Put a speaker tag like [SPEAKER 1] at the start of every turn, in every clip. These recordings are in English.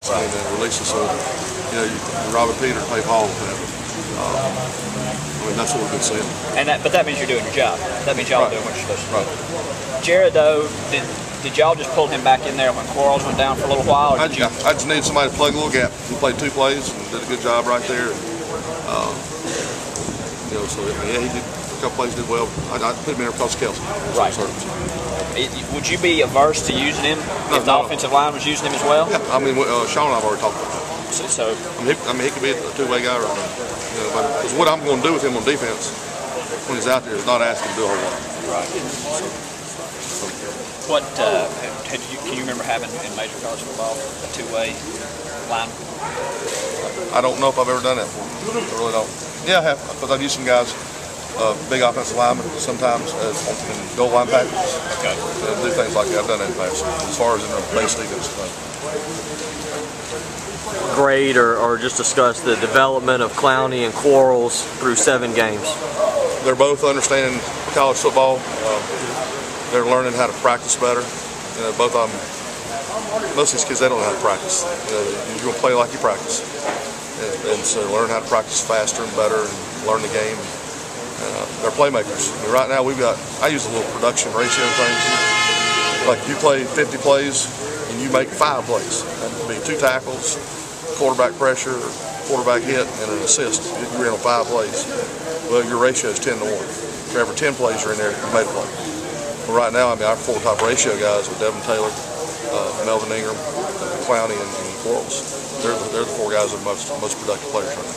[SPEAKER 1] And release us so, Robert Peter, Dave Hall, that's what we've been saying.
[SPEAKER 2] But that means you're doing your job. That means y'all are doing what you're supposed to do. Jared, though, did y'all just pull him back in there when Quarles went down for a little while?
[SPEAKER 1] I just needed somebody to plug a little gap. He played 2 plays and did a good job right there. He did a couple plays, did well. I put him in there because of Kelsey.
[SPEAKER 2] Right. Would you be averse to using him if the offensive line was using him as well?
[SPEAKER 1] Yeah, Sean and I have already talked about that. He could be a 2-way guy right now. Because what I'm going to do with him on defense when he's out there is not ask him to do a whole lot.
[SPEAKER 2] Right. What can you remember having in major college football a 2-way line?
[SPEAKER 1] I don't know if I've ever done that before. I really don't. Yeah, I have, because I've used some guys, big offensive linemen, sometimes as goal line packages.
[SPEAKER 2] Okay.
[SPEAKER 1] Do things like that. I've done that in the past. As far as in the base defense.
[SPEAKER 3] Grade or just discuss the development of Clowney and Quarles through 7 games.
[SPEAKER 1] They're both understanding college football. They're learning how to practice better. Both of them. Most of these kids, they don't know how to practice. You're going to play like you practice, and so learn how to practice faster and better and learn the game. They're playmakers. Right now, I use a little production ratio thing. Like if you play 50 plays and you make 5 plays, that would be 2 tackles, quarterback pressure, quarterback hit, and an assist. You're in on 5 plays. Well, your ratio is 10 to 1. For every 10 plays you're in there, you made a play. Well, right now, our 4 top ratio guys with Devin Taylor, Melvin Ingram, Clowney, and Quarles. They're the 4 guys that are most productive players right now.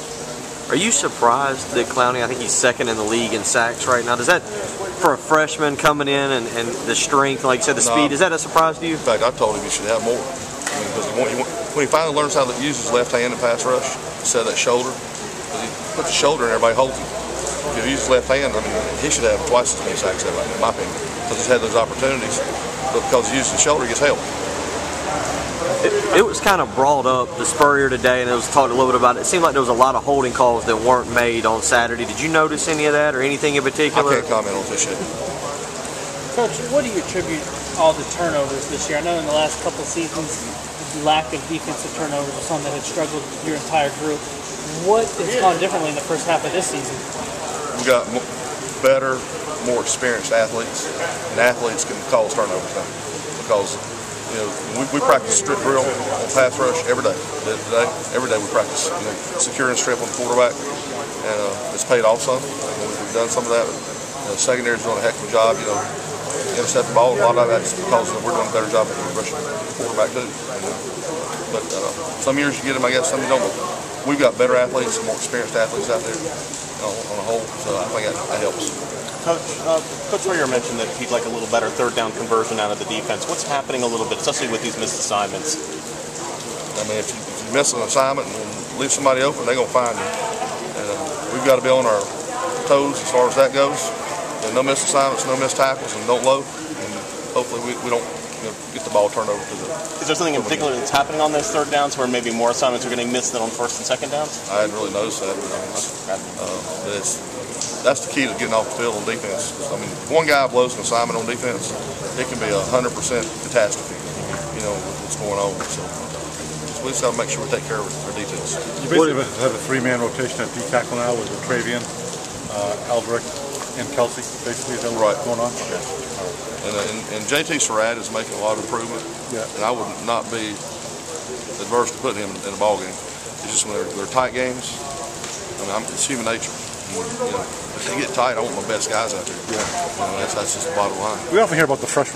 [SPEAKER 3] Are you surprised that Clowney, I think he's 2nd in the league in sacks right now? Does that, for a freshman coming in and the strength, like you said, the speed, is that a surprise to you?
[SPEAKER 1] In fact, I told him he should have more. Because when he finally learns how to use his left hand in pass rush, instead of that shoulder, because he puts the shoulder and everybody holds him. If he uses his left hand, he should have twice as many sacks, in my opinion, because he's had those opportunities. But because he uses the shoulder, he gets help.
[SPEAKER 3] It was kind of brought up the Spurrier today, and it was talked a little bit about it. It seemed like there was a lot of holding calls that weren't made on Saturday. Did you notice any of that or anything in particular?
[SPEAKER 1] I can't comment on this yet.
[SPEAKER 4] Coach, what do you attribute all the turnovers this year? I know in the last couple of seasons, the lack of defensive turnovers was something that had struggled your entire group. What has gone differently in the first half of this season?
[SPEAKER 1] We got better, more experienced athletes, and athletes can cause turnovers now because we practice strict drill on pass rush every day. Every day we practice securing strip on the quarterback, and it's paid off some. We've done some of that. Secondary's doing a heck of a job. Intercept the ball. A lot of that's because we're doing a better job of rushing the quarterback too. But some years you get them, I guess. Some you don't. We've got better athletes, more experienced athletes out there on a whole. So I think that helps.
[SPEAKER 5] Coach Spurrier mentioned that he'd like a little better 3rd down conversion out of the defense. What's happening a little bit, especially with these missed assignments?
[SPEAKER 1] If you miss an assignment and leave somebody open, they're going to find you. And we've got to be on our toes as far as that goes. And no missed assignments, no missed tackles, and don't load. And hopefully we don't get the ball turned over to the.
[SPEAKER 5] Is there something in particular that's happening on those 3rd downs where maybe more assignments are getting missed than on 1st and 2nd downs?
[SPEAKER 1] I hadn't really noticed that. But that's the key to getting off the field on defense. If one guy blows an assignment on defense, it can be 100% catastrophe. What's going on. So we just got to make sure we take care of our details.
[SPEAKER 6] You basically have a 3-man rotation at D-tackle now with Travian, Aldrich, and Kelsey. Basically, is that what's going on?
[SPEAKER 1] Yeah. And JT Surratt is making a lot of improvement.
[SPEAKER 6] Yeah.
[SPEAKER 1] And I would not be adverse to putting him in a ball game. It's just when they're tight games. It's human nature. If they get tight, I want my best guys out there. Yeah. That's just the bottom line.
[SPEAKER 6] We often hear about the freshman